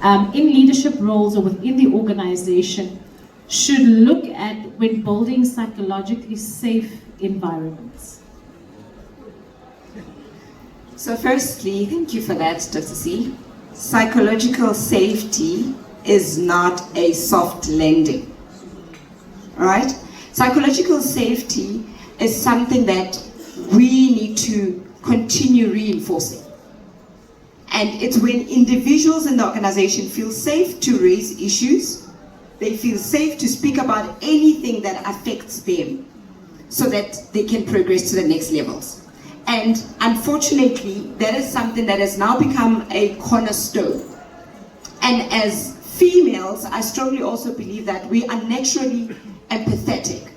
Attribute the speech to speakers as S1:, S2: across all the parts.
S1: in leadership roles or within the organization should look at when building psychologically safe environments?
S2: So firstly, thank you for that, Dr. C. Psychological safety is not a soft landing, all right? Psychological safety is something that we need to continue reinforcing. And it's when individuals in the organization feel safe to raise issues, they feel safe to speak about anything that affects them so that they can progress to the next levels. And unfortunately, that is something that has now become a cornerstone. And as females, I strongly also believe that we are naturally empathetic.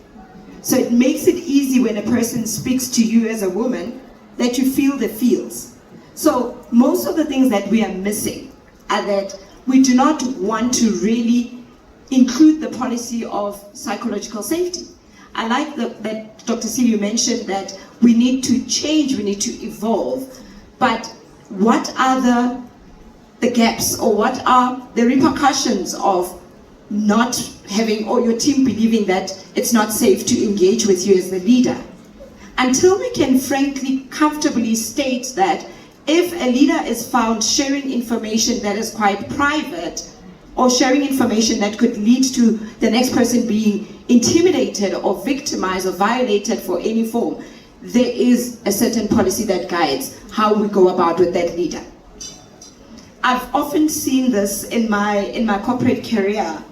S2: So it makes it easy when a person speaks to you as a woman that you feel the feels. So most of the things that we are missing are that we do not want to really include the policy of psychological safety. I like that Dr. C, you mentioned that we need to change, we need to evolve, but what are the gaps, or what are the repercussions of not having, or your team believing that it's not safe to engage with you as the leader? Until we can frankly, comfortably state that if a leader is found sharing information that is quite private, or sharing information that could lead to the next person being intimidated or victimized or violated for any form, there is a certain policy that guides how we go about with that leader. I've often seen this in my corporate career.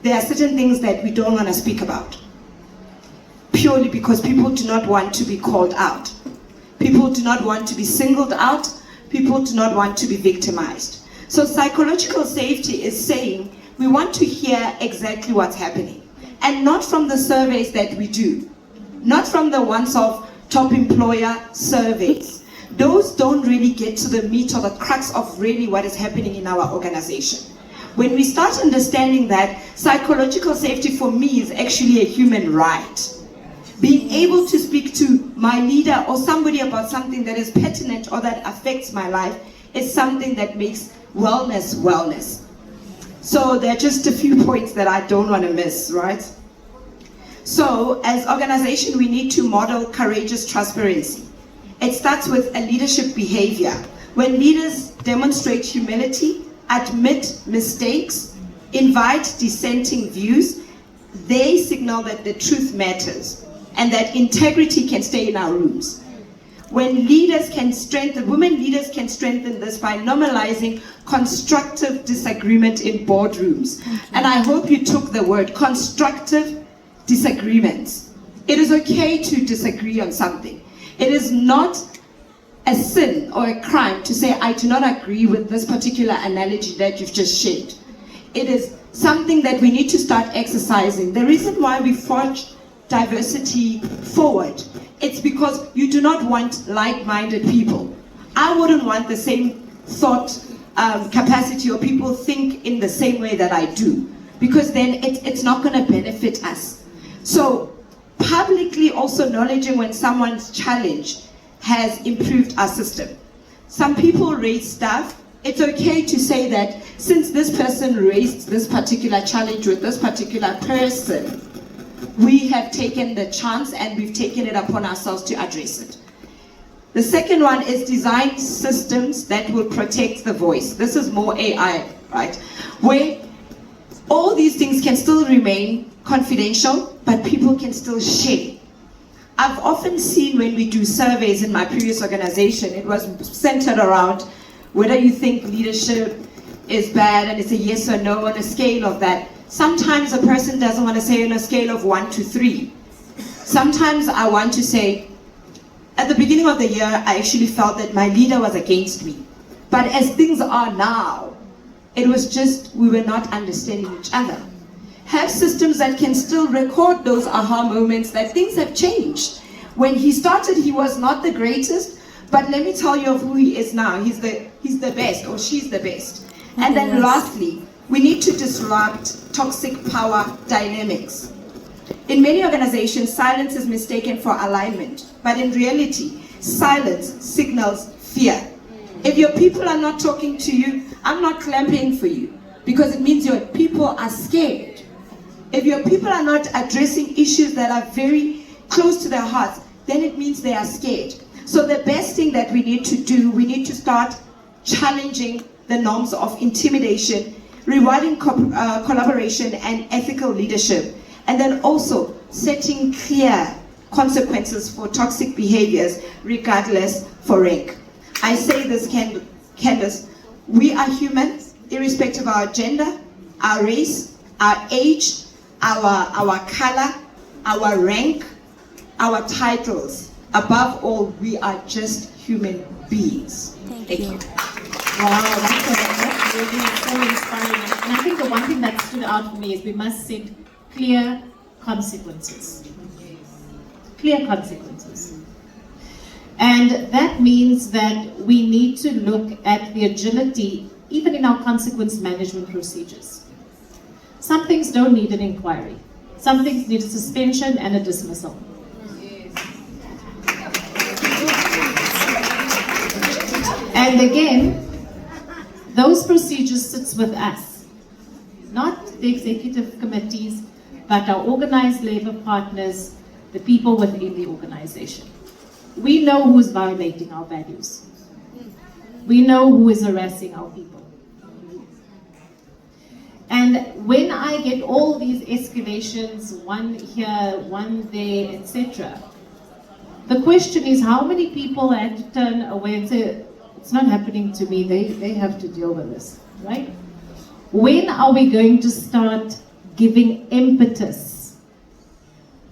S2: There are certain things that we don't want to speak about, purely because people do not want to be called out. People do not want to be singled out. People do not want to be victimized. So psychological safety is saying we want to hear exactly what's happening, and not from the surveys that we do, not from the ones of top employer surveys. Those don't really get to the meat or the crux of really what is happening in our organization. When we start understanding that psychological safety for me is actually a human right, being able to speak to my leader or somebody about something that is pertinent or that affects my life is something that makes wellness wellness. So there are just a few points that I don't want to miss, right? So as organization, we need to model courageous transparency. It starts with a leadership behavior. When leaders demonstrate humility, admit mistakes, invite dissenting views, they signal that the truth matters and that integrity can stay in our rooms. When leaders can strengthen, women leaders can strengthen this by normalizing constructive disagreement in boardrooms. And I hope you took the word constructive disagreements. It is okay to disagree on something. It is not a sin or a crime to say, I do not agree with this particular analogy that you've just shared. It is something that we need to start exercising. The reason why we forge diversity forward, it's because you do not want like-minded people. I wouldn't want the same thought capacity or people think in the same way that I do, because then it's not going to benefit us. So publicly also acknowledging when someone's challenge has improved our system. Some people raise stuff. It's okay to say that since this person raised this particular challenge with this particular person, we have taken the chance and we've taken it upon ourselves to address it. The second one is design systems that will protect the voice. This is more AI, right? Where all these things can still remain confidential, but people can still share. I've often seen when we do surveys in my previous organization, it was centered around whether you think leadership is bad, and it's a yes or no on a scale of that. Sometimes a person doesn't want to say on a scale of 1 to 3. Sometimes I want to say, at the beginning of the year, I actually felt that my leader was against me. But as things are now, it was just we were not understanding each other. Have systems that can still record those aha moments that things have changed. When he started, he was not the greatest, but let me tell you of who he is now. He's the best, or she's the best. And then lastly, we need to disrupt toxic power dynamics. In many organizations, silence is mistaken for alignment, but in reality, silence signals fear. If your people are not talking to you, I'm not clamping for you, because it means your people are scared. If your people are not addressing issues that are very close to their hearts, then it means they are scared. So the best thing that we need to do, we need to start challenging the norms of intimidation, rewarding collaboration and ethical leadership, and then also setting clear consequences for toxic behaviors regardless for rank. I say this, Candace, we are humans, irrespective of our gender, our race, our age, our color, our rank, our titles. Above all, we are just human beings.
S3: Thank you.
S1: Wow, that's really so inspiring. And I think the one thing that stood out for me is we must set clear consequences. Clear consequences. And that means that we need to look at the agility, even in our consequence management procedures. Some things don't need an inquiry. Some things need a suspension and a dismissal. And again, those procedures sits with us, not the executive committees, but our organized labor partners, the people within the organization. We know who's violating our values. We know who is harassing our people. And when I get all these escalations, one here, one there, etc., the question is, how many people had to turn away and say, it's not happening to me, they have to deal with this, right? When are we going to start giving impetus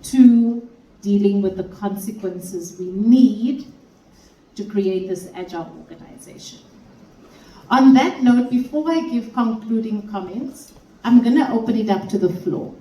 S1: to dealing with the consequences we need to create this agile organization? On that note, before I give concluding comments, I'm going to open it up to the floor.